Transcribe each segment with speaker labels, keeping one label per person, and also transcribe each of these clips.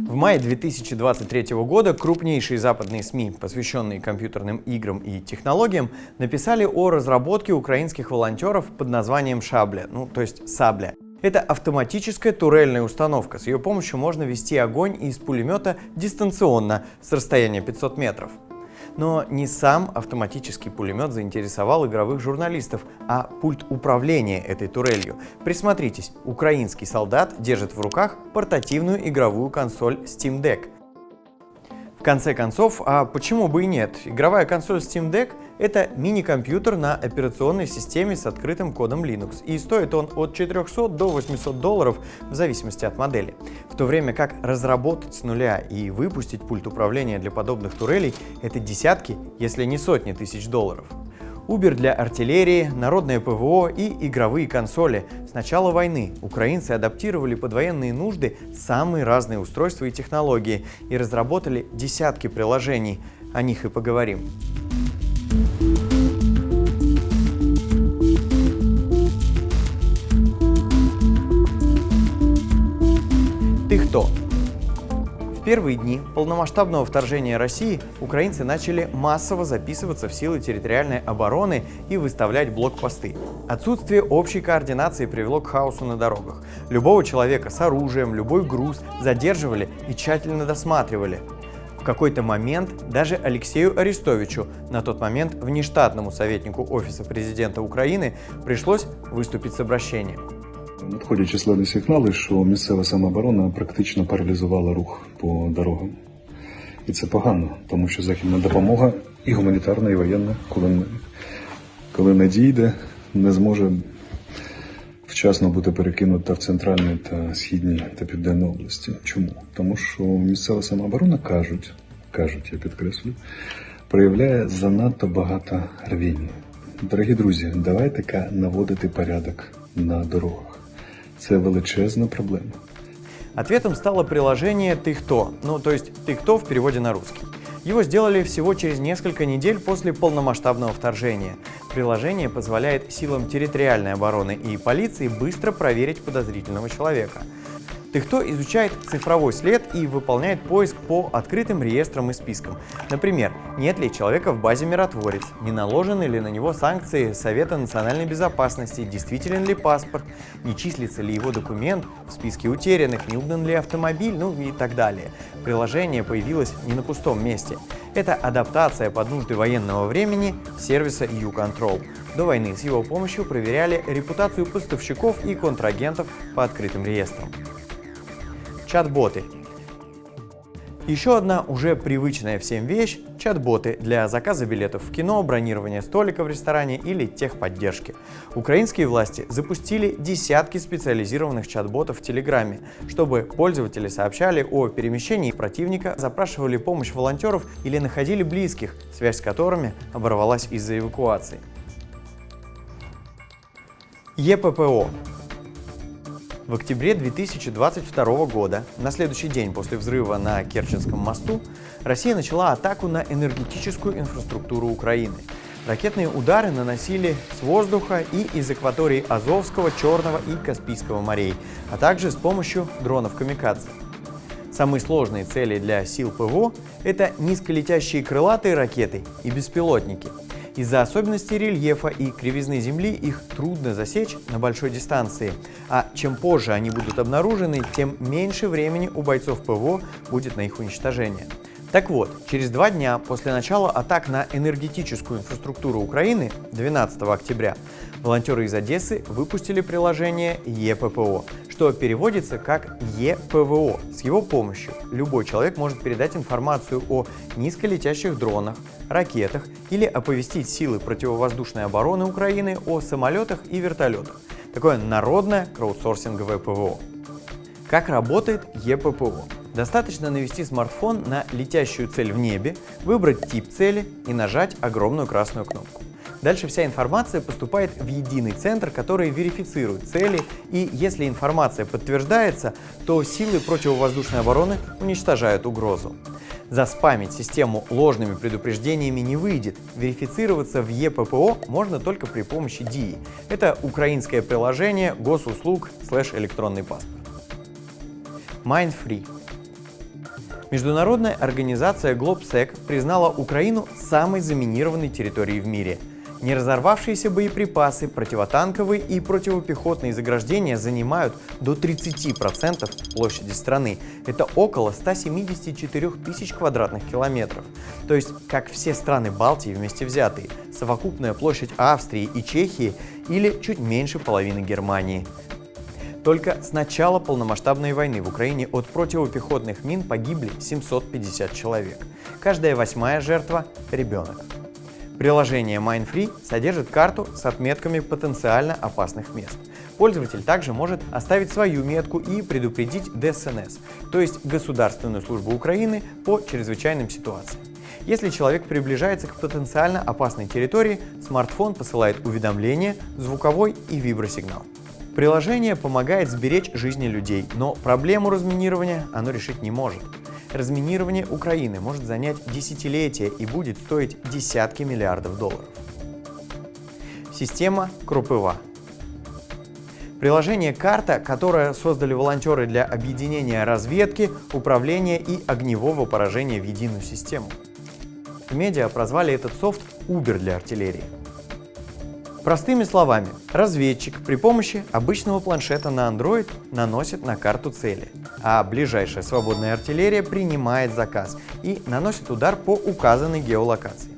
Speaker 1: В мае 2023 года крупнейшие западные СМИ, посвященные компьютерным играм и технологиям, написали о разработке украинских волонтеров под названием «Шабля», то есть «Сабля». Это автоматическая турельная установка. С ее помощью можно вести огонь из пулемета дистанционно с расстояния 500 метров. Но не сам автоматический пулемет заинтересовал игровых журналистов, а пульт управления этой турелью. Присмотритесь, украинский солдат держит в руках портативную игровую консоль Steam Deck. В конце концов, а почему бы и нет? Игровая консоль Steam Deck — это мини-компьютер на операционной системе с открытым кодом Linux, и стоит он от 400 до 800 долларов в зависимости от модели. В то время как разработать с нуля и выпустить пульт управления для подобных турелей — это десятки, если не сотни тысяч долларов. Uber для артиллерии, народное ПВО и игровые консоли. С начала войны украинцы адаптировали под военные нужды самые разные устройства и технологии и разработали десятки приложений. О них и поговорим. Ты кто? В первые дни полномасштабного вторжения России украинцы начали массово записываться в силы территориальной обороны и выставлять блокпосты. Отсутствие общей координации привело к хаосу на дорогах. Любого человека с оружием, любой груз задерживали и тщательно досматривали. В какой-то момент даже Алексею Арестовичу, на тот момент внештатному советнику Офиса президента Украины, пришлось виступити з обращенням.
Speaker 2: Надходять численні сигнали, що місцева самооборона практично паралізувала рух по дорогам. І це погано, тому що західна допомога і гуманітарна, і воєнна, коли надійде, не зможе вчасно бути перекинута в центральній та східній та південній області. Чому? Тому що місцева самооборона, кажуть, я підкреслю, проявляє занадто багато рвіння. Дорогі друзі, давайте наводити порядок на дорогах. Это величезная проблема.
Speaker 1: Ответом стало приложение «Ты кто?», то есть «Ты кто» в переводе на русский. Его сделали всего через несколько недель после полномасштабного вторжения. Приложение позволяет силам территориальной обороны и полиции быстро проверить подозрительного человека. «Ты кто» изучает цифровой след и выполняет поиск по открытым реестрам и спискам. Например, нет ли человека в базе «Миротворец», не наложены ли на него санкции Совета национальной безопасности, действителен ли паспорт, не числится ли его документ в списке утерянных, не угнан ли автомобиль, и так далее. Приложение появилось не на пустом месте. Это адаптация под нужды военного времени сервиса U-Control. До войны с его помощью проверяли репутацию поставщиков и контрагентов по открытым реестрам. Чат-боты. Еще одна уже привычная всем вещь – чат-боты для заказа билетов в кино, бронирования столика в ресторане или техподдержки. Украинские власти запустили десятки специализированных чат-ботов в Телеграме, чтобы пользователи сообщали о перемещении противника, запрашивали помощь волонтеров или находили близких, связь с которыми оборвалась из-за эвакуации. ЕППО. В октябре 2022 года, на следующий день после взрыва на Керченском мосту, Россия начала атаку на энергетическую инфраструктуру Украины. Ракетные удары наносили с воздуха и из акватории Азовского, Черного и Каспийского морей, а также с помощью дронов-камикадзе. Самые сложные цели для сил ПВО – это низколетящие крылатые ракеты и беспилотники. Из-за особенностей рельефа и кривизны Земли их трудно засечь на большой дистанции, а чем позже они будут обнаружены, тем меньше времени у бойцов ПВО будет на их уничтожение. Так вот, через 2 дня после начала атак на энергетическую инфраструктуру Украины, 12 октября, волонтеры из Одессы выпустили приложение ЕППО, что переводится как ЕПВО. С его помощью любой человек может передать информацию о низколетящих дронах, ракетах или оповестить силы противовоздушной обороны Украины о самолетах и вертолетах. Такое народное краудсорсинговое ПВО. Как работает ЕППО? Достаточно навести смартфон на летящую цель в небе, выбрать тип цели и нажать огромную красную кнопку. Дальше вся информация поступает в единый центр, который верифицирует цели, и если информация подтверждается, то силы противовоздушной обороны уничтожают угрозу. Заспамить систему ложными предупреждениями не выйдет. Верифицироваться в ЕППО можно только при помощи ДИИ. Это украинское приложение госуслуг / электронный паспорт. Mindfree. Международная организация GLOBSEC признала Украину самой заминированной территорией в мире. Неразорвавшиеся боеприпасы, противотанковые и противопехотные заграждения занимают до 30% площади страны. Это около 174 тысяч квадратных километров. То есть, как все страны Балтии вместе взятые, совокупная площадь Австрии и Чехии или чуть меньше половины Германии. Только с начала полномасштабной войны в Украине от противопехотных мин погибли 750 человек. Каждая 8-я жертва – ребенок. Приложение MineFree содержит карту с отметками потенциально опасных мест. Пользователь также может оставить свою метку и предупредить ДСНС, то есть Государственную службу Украины по чрезвычайным ситуациям. Если человек приближается к потенциально опасной территории, смартфон посылает уведомление, звуковой и вибросигнал. Приложение помогает сберечь жизни людей, но проблему разминирования оно решить не может. Разминирование Украины может занять десятилетия и будет стоить десятки миллиардов долларов. Система Кропива. Приложение «Карта», которое создали волонтеры для объединения разведки, управления и огневого поражения в единую систему. В медиа прозвали этот софт «Uber для артиллерии». Простыми словами, разведчик при помощи обычного планшета на Android наносит на карту цели, а ближайшая свободная артиллерия принимает заказ и наносит удар по указанной геолокации.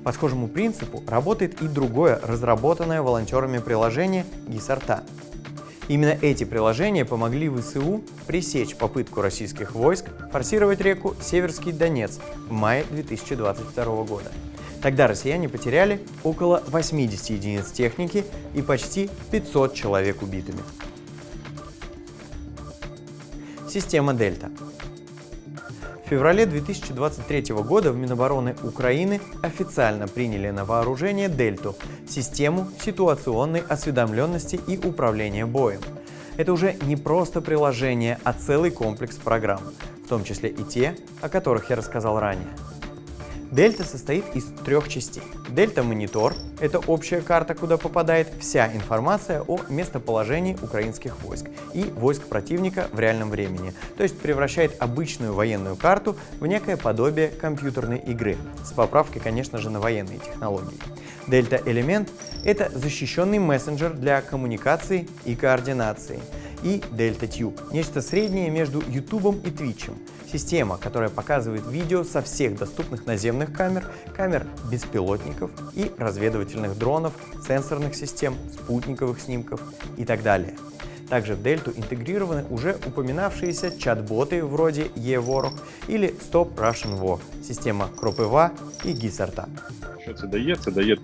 Speaker 1: По схожему принципу работает и другое разработанное волонтерами приложение «Гисарта». Именно эти приложения помогли ВСУ пресечь попытку российских войск форсировать реку Северский Донец в мае 2022 года. Тогда россияне потеряли около 80 единиц техники и почти 500 человек убитыми. Система «Дельта». В феврале 2023 года в Минобороны Украины официально приняли на вооружение «Дельту» – систему ситуационной осведомленности и управления боем. Это уже не просто приложение, а целый комплекс программ, в том числе и те, о которых я рассказал ранее. Дельта состоит из 3 частей. Дельта-монитор – это общая карта, куда попадает вся информация о местоположении украинских войск и войск противника в реальном времени, то есть превращает обычную военную карту в некое подобие компьютерной игры, с поправкой, конечно же, на военные технологии. Дельта-элемент – это защищенный мессенджер для коммуникации и координации. И Дельта-Тьюб – нечто среднее между Ютубом и Твичем. Система, которая показывает видео со всех доступных наземных камер, камер беспилотников и разведывательных дронов, сенсорных систем, спутниковых снимков и так далее. Также в Дельту інтегрированы уже упоминавшиеся чат-боты вроде eWar или Stop Russian War, система Кропива і Гісарта.
Speaker 3: Що це дає? Це дає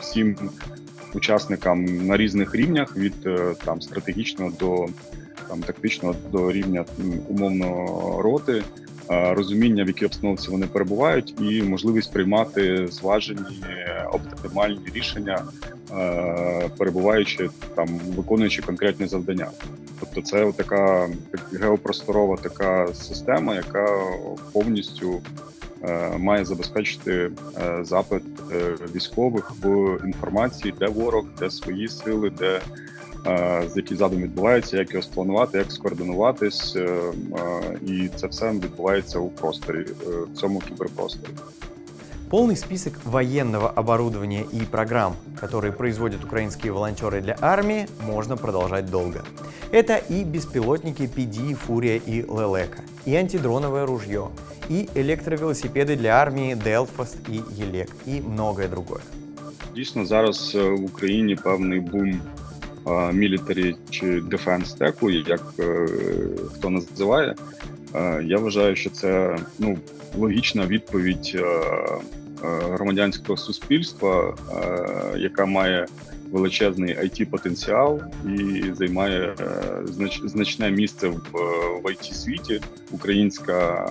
Speaker 3: всім учасникам на різних рівнях, від стратегічного до тактичного до рівня умовно роти, розуміння, в якій обстановці вони перебувають, і можливість приймати зважені оптимальні рішення, перебуваючи виконуючи конкретні завдання. Тобто це така геопросторова така система, яка повністю має забезпечити запит військових в інформації, де ворог, де свої сили, де з який задум відбувається, як його спланувати, як скоординуватись, і це все відбувається у просторі, в цьому кіберпросторі.
Speaker 1: Полный список военного оборудования и программ, которые производят украинские волонтеры для армии, можно продолжать долго. Это и беспилотники PD, Фурия и Лелека, и антидроновое ружье, и электровелосипеды для армии Делфаст и Елек, и многое другое.
Speaker 3: Дійсно, зараз в Україні певний бум military чи defense теку, як хто називає. Я вважаю, що це логічна відповідь громадянського суспільства, яка має величезний IT-потенціал і займає значне місце в IT-світі. Українська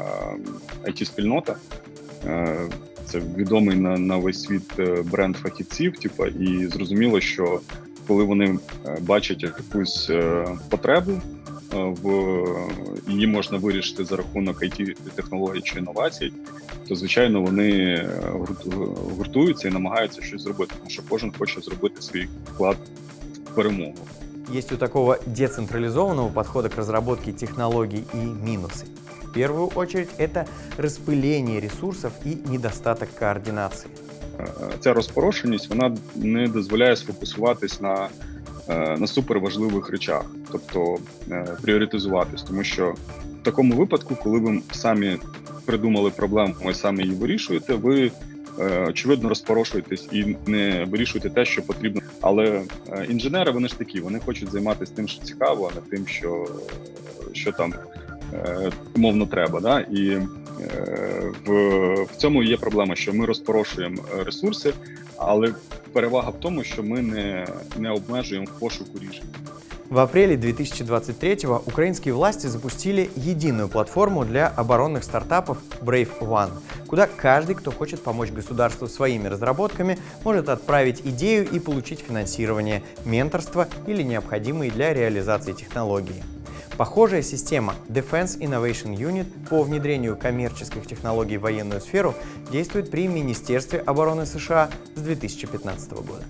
Speaker 3: IT-спільнота – це відомий на весь світ бренд фахівців, і зрозуміло, що коли вони бачать якусь потребу, її можна вирішити за рахунок IT-технологій чи інновацій, то, звичайно, вони гуртуються і намагаються щось зробити, тому що кожен хоче зробити свій вклад в перемогу.
Speaker 1: Есть у такого децентрализованного подхода к разработке технологий и минусы. В в первую очередь это распыление ресурсов и недостаток координации.
Speaker 3: Ця розпорошеність вона не дозволяє сфокусуватись на суперважливих речах, тобто пріоритизуватись, тому що в такому випадку, коли ви самі придумали проблему і самі її вирішуєте, ви очевидно розпорошуєтесь і не вирішуєте те, що потрібно. Але інженери, вони ж такі, вони хочуть займатися тим, що цікаво, а не тим, що там умовно треба. Да? І в цьому є проблема, що ми розпорошуємо ресурси, але перевага в тому, що ми не обмежуємо пошуку рішень.
Speaker 1: В апреле 2023-го украинские власти запустили единую платформу для оборонных стартапов Brave One, куда каждый, кто хочет помочь государству своими разработками, может отправить идею и получить финансирование, менторство или необходимые для реализации технологии. Похожая система Defense Innovation Unit по внедрению коммерческих технологий в военную сферу действует при Министерстве обороны США с 2015 года.